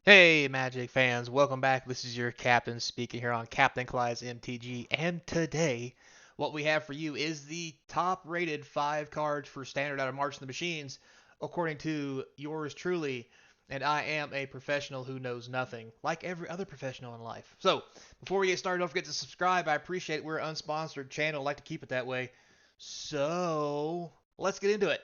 Hey, Magic fans, welcome back. This is your captain speaking here on Captain Clyde's MTG, and today, what we have for you is the top rated 5 cards for standard out of March of the Machines, according to yours truly. And I am a professional who knows nothing, like every other professional in life. So, before we get started, don't forget to subscribe. I appreciate it. We're an unsponsored channel, I like to keep it that way. So, let's get into it.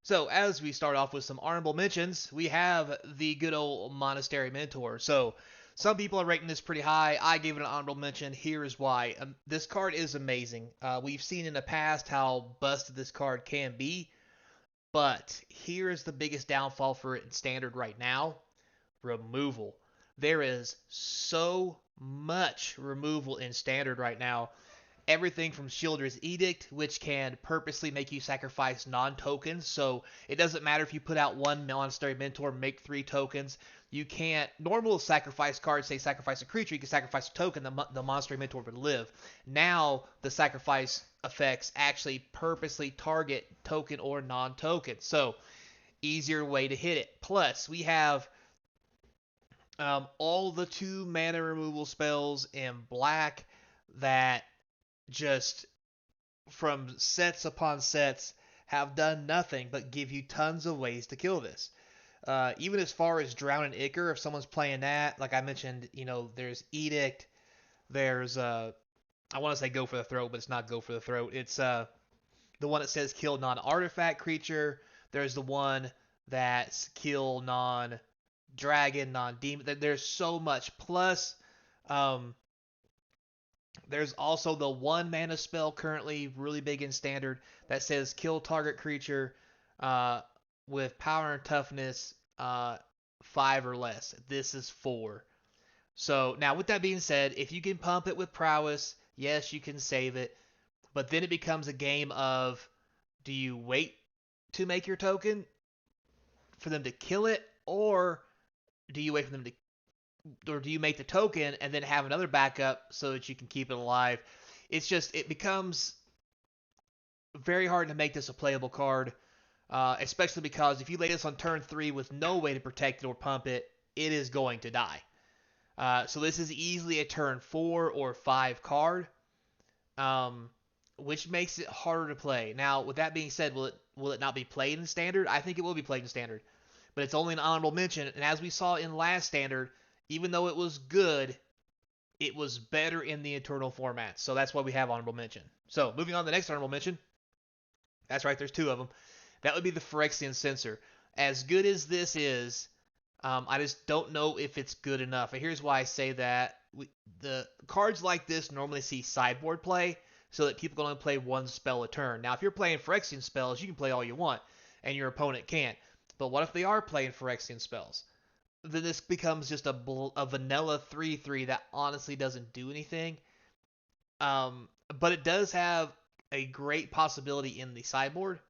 So, as we start off with some honorable mentions, we have the good old Monastery Mentor. So, some people are rating this pretty high. I gave it an honorable mention. Here is why. This card is amazing. We've seen in the past how busted this card can be, but here is the biggest downfall for it in standard right now: removal. There is so much removal in standard right now. Everything from Sheoldred's Edict, which can purposely make you sacrifice non-tokens. So it doesn't matter if you put out one Monastery Mentor, make 3 tokens. You can't. Normal sacrifice cards say sacrifice a creature. You can sacrifice a token. The Monastery Mentor would live. Now the sacrifice effects actually purposely target token or non-token. So easier way to hit it. Plus we have all the 2 mana removal spells in black that just from sets upon sets have done nothing but give you tons of ways to kill this. Even as far as Drown and Ichor, if someone's playing that, like I mentioned, there's Edict, there's I want to say Go for the Throat, but it's not Go for the Throat. It's the one that says kill non-artifact creature. There's the one that's kill non-dragon, non-demon. There's so much. Plus, um, there's also the 1 mana spell currently really big in standard that says kill target creature uh, with power and toughness 5 or less. This is 4. So now with that being said, if you can pump it with prowess, yes, you can save it. But then it becomes a game of, do you wait to make your token for them to kill it, or do you wait for them to, or do you make the token and then have another backup so that you can keep it alive? It becomes very hard to make this a playable card, especially because if you lay this on turn 3 with no way to protect it or pump it, it is going to die. So this is easily a turn 4 or 5 card, um, which makes it harder to play. Now, with that being said, will it not be played in standard? I think it will be played in standard, but it's only an honorable mention. And as we saw in last standard, even though it was good, it was better in the eternal format. So that's why we have honorable mention. So moving on to the next honorable mention. That's right, there's 2 of them. That would be the Phyrexian Censor. As good as this is, I just don't know if it's good enough. And here's why I say that. The cards like this normally see sideboard play, so that people can only play 1 spell a turn. Now, if you're playing Phyrexian spells, you can play all you want, and your opponent can't. But what if they are playing Phyrexian spells? Then this becomes just a vanilla 3/3 that honestly doesn't do anything. But it does have a great possibility in the sideboard.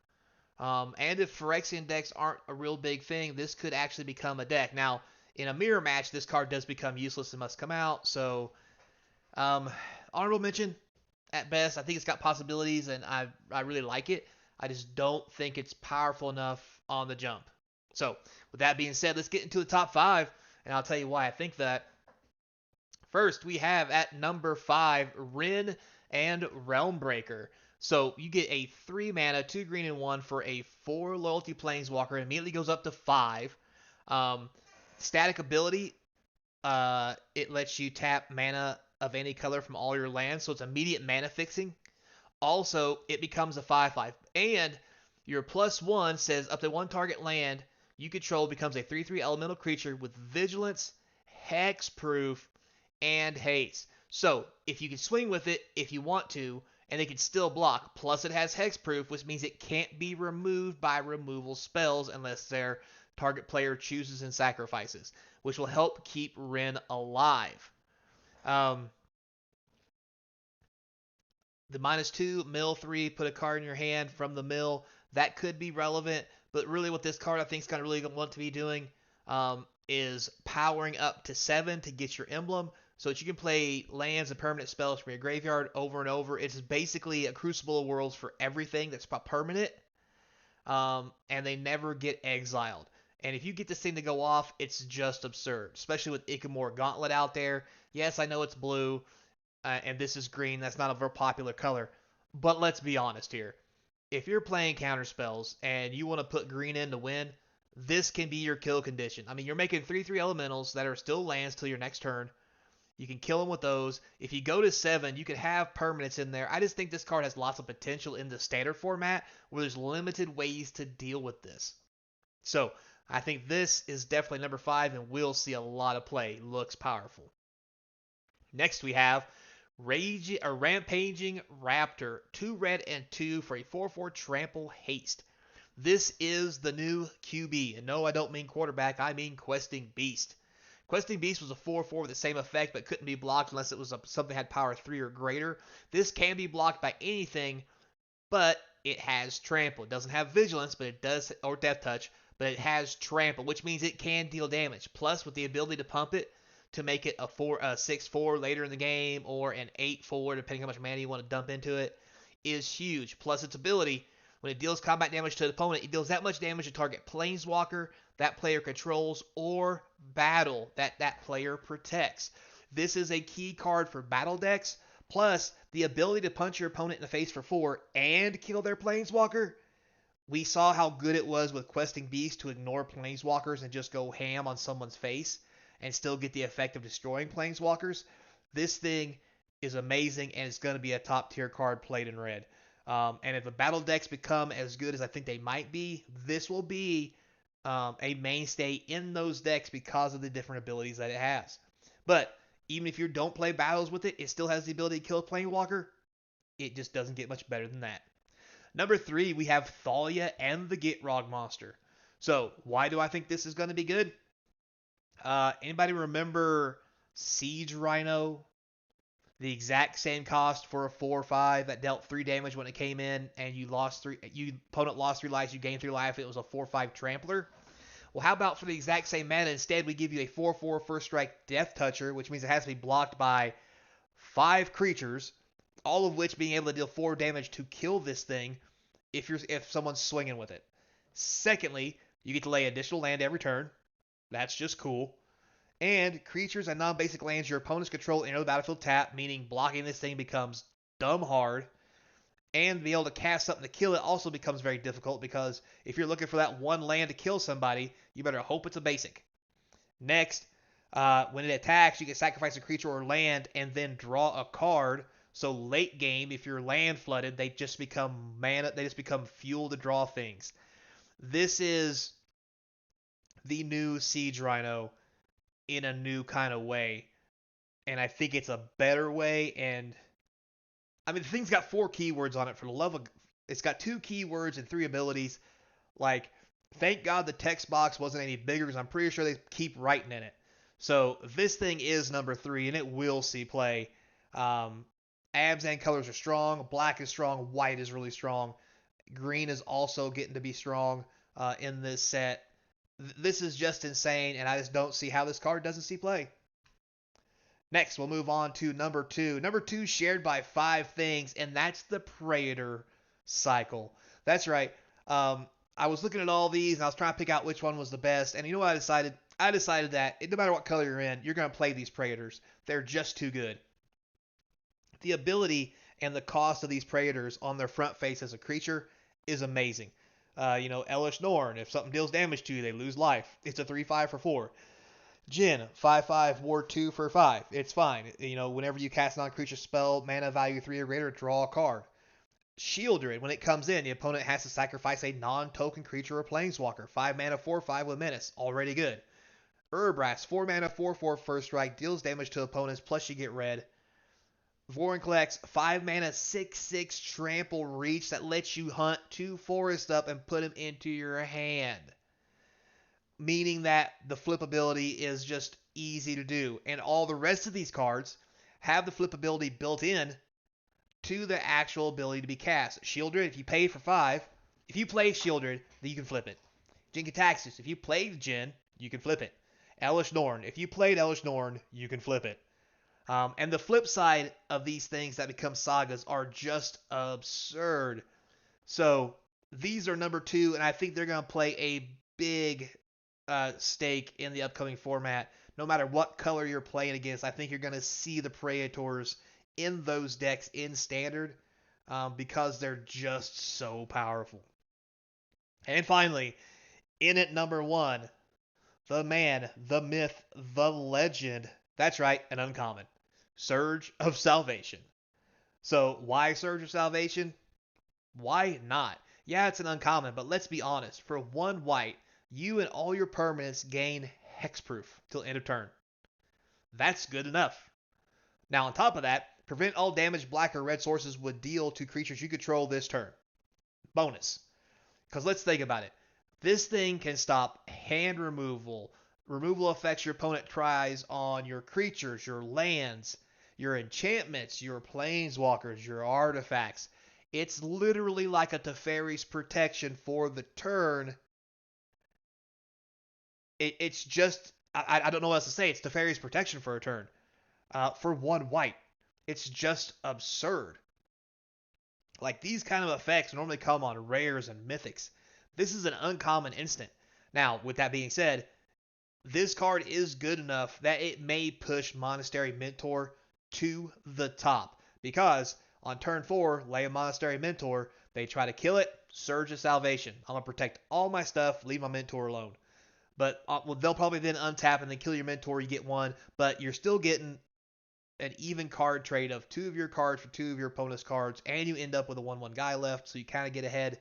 And if Phyrexian decks aren't a real big thing, this could actually become a deck. Now, in a mirror match, this card does become useless and must come out. So, um, honorable mention at best. I think it's got possibilities, and I really like it. I just don't think it's powerful enough on the jump. So, with that being said, let's get into the top 5, and I'll tell you why I think that. First, we have at number 5, Rin and Realmbreaker. So you get a 3 mana, 2 green and 1 for a 4 loyalty planeswalker. It immediately goes up to 5. Um, Static ability, it lets you tap mana of any color from all your lands, so it's immediate mana fixing. Also, it becomes a 5/5. And your +1 says up to 1 target land you control becomes a 3/3 elemental creature with vigilance, hexproof, and haste. So if you can swing with it if you want to, and it can still block. Plus it has hexproof, which means it can't be removed by removal spells unless their target player chooses and sacrifices, which will help keep Ren alive. Um, the -2 mill 3, put a card in your hand from the mill. That could be relevant, but really what this card I think is kind of really want to be doing is powering up to 7 to get your emblem, so that you can play lands and permanent spells from your graveyard over and over. It's basically a Crucible of Worlds for everything that's permanent, and they never get exiled. And if you get this thing to go off, it's just absurd, especially with Ikamor Gauntlet out there. Yes, I know it's blue, and this is green. That's not a very popular color. But let's be honest here. If you're playing counter spells and you want to put green in to win, this can be your kill condition. I mean, you're making 3/3 elementals that are still lands till your next turn. You can kill them with those. If you go to 7, you can have permanents in there. I just think this card has lots of potential in the standard format where there's limited ways to deal with this. So I think this is definitely number 5 and will see a lot of play. Looks powerful. Next we have Rampaging Raptor. 2 red and 2 for a 4/4 trample haste. This is the new QB. And no, I don't mean quarterback. I mean Questing Beast. Questing Beast was a 4/4 with the same effect, but couldn't be blocked unless it was something that had power 3 or greater. This can be blocked by anything, but it has trample. It doesn't have vigilance, but it does, or death touch, but it has trample, which means it can deal damage. Plus, with the ability to pump it to make it a 6/4 later in the game, or an 8/4, depending how much mana you want to dump into it, is huge. Plus, its ability, when it deals combat damage to the opponent, it deals that much damage to target planeswalker that player controls or battle that player protects. This is a key card for battle decks. Plus, the ability to punch your opponent in the face for 4 and kill their planeswalker. We saw how good it was with Questing Beast to ignore planeswalkers and just go ham on someone's face and still get the effect of destroying planeswalkers. This thing is amazing, and it's going to be a top tier card played in red. And if the battle decks become as good as I think they might be, this will be a mainstay in those decks because of the different abilities that it has. But even if you don't play battles with it, it still has the ability to kill a Planewalker. It just doesn't get much better than that. Number 3, we have Thalia and the Gitrog monster. So why do I think this is going to be good? Anybody remember Siege Rhino? The exact same cost for a 4/5 that dealt 3 damage when it came in, and you lost 3. Your opponent lost 3 lives, you gained 3 life. It was a 4/5 trampler. Well, how about for the exact same mana, instead we give you a 4/4 first strike death toucher, which means it has to be blocked by 5 creatures, all of which being able to deal 4 damage to kill this thing if someone's swinging with it. Secondly, you get to lay additional land every turn. That's just cool. And creatures and non-basic lands your opponents control enter the battlefield tap, meaning blocking this thing becomes dumb hard. And be able to cast something to kill it also becomes very difficult, because if you're looking for that one land to kill somebody, you better hope it's a basic. Next, when it attacks, you can sacrifice a creature or land and then draw a card. So late game, if you're land flooded, they just become mana. They just become fuel to draw things. This is the new Siege Rhino in a new kind of way, and I think it's a better way. And I mean, the thing's got 4 keywords on it. For the love of, it's got 2 keywords and 3 abilities. Like, thank God the text box wasn't any bigger, because I'm pretty sure they keep writing in it. So this thing is number 3, and it will see play. Abzan colors are strong. Black is strong. White is really strong. Green is also getting to be strong in this set. This is just insane, and I just don't see how this card doesn't see play. Next, we'll move on to number 2. Number 2 shared by 5 things, and that's the Praetor Cycle. That's right. I was looking at all these, and I was trying to pick out which one was the best, and you know what I decided? I decided that no matter what color you're in, you're going to play these Praetors. They're just too good. The ability and the cost of these Praetors on their front face as a creature is amazing. Elesh Norn, if something deals damage to you, they lose life. It's a 3/5 for 4. Jin, 5/5, Ward 2 for 5. It's fine. Whenever you cast a non-creature spell, mana value 3 or greater, draw a card. Shieldred, when it comes in, the opponent has to sacrifice a non-token creature or planeswalker. 5 mana, 4/5 with menace. Already good. Urabrask, 4 mana, 4/4 first strike, deals damage to opponents, plus you get red. Vorinclex, 5 mana, 6/6 trample reach that lets you hunt 2 forests up and put them into your hand. Meaning that the flip ability is just easy to do. And all the rest of these cards have the flip ability built in to the actual ability to be cast. Shieldred, if you pay for 5, if you play Shieldred, then you can flip it. Jin-Gitaxias, if you played Jin, you can flip it. Elesh Norn, if you played Elesh Norn, you can flip it. And the flip side of these things that become sagas are just absurd. So these are number 2, and I think they're going to play a big stake in the upcoming format. No matter what color you're playing against, I think you're going to see the Praetors in those decks in Standard because they're just so powerful. And finally, in at number 1, the man, the myth, the legend. That's right, an uncommon. Surge of Salvation. So, why Surge of Salvation? Why not? Yeah, it's an uncommon, but let's be honest. For 1 white, you and all your permanents gain hexproof till end of turn. That's good enough. Now, on top of that, prevent all damage black or red sources would deal to creatures you control this turn. Bonus. Because let's think about it. This thing can stop hand removal. Removal affects your opponent tries on your creatures, your lands, your enchantments, your planeswalkers, your artifacts. It's literally like a Teferi's protection for the turn. It's just, I don't know what else to say. It's Teferi's protection for a turn. For 1 white. It's just absurd. Like, these kind of effects normally come on rares and mythics. This is an uncommon instant. Now, with that being said, this card is good enough that it may push Monastery Mentor to the top. Because on turn 4, lay a Monastery Mentor, they try to kill it, Surge of Salvation. I'm going to protect all my stuff, leave my Mentor alone. But well, they'll probably then untap and then kill your Mentor, you get 1, but you're still getting an even card trade of 2 of your cards for 2 of your opponent's cards, and you end up with a 1/1 guy left, so you kind of get ahead.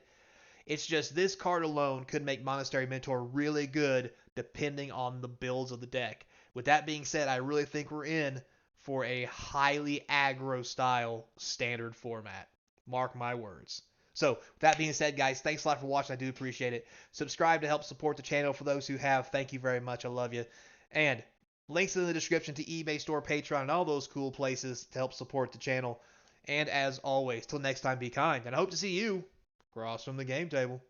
It's just this card alone could make Monastery Mentor really good depending on the builds of the deck. With that being said, I really think we're in for a highly aggro style Standard format. Mark my words. So, with that being said, guys, thanks a lot for watching. I do appreciate it. Subscribe to help support the channel. For those who have, thank you very much. I love you. And links in the description to eBay Store, Patreon, and all those cool places to help support the channel. And as always, till next time, be kind. And I hope to see you across from the game table.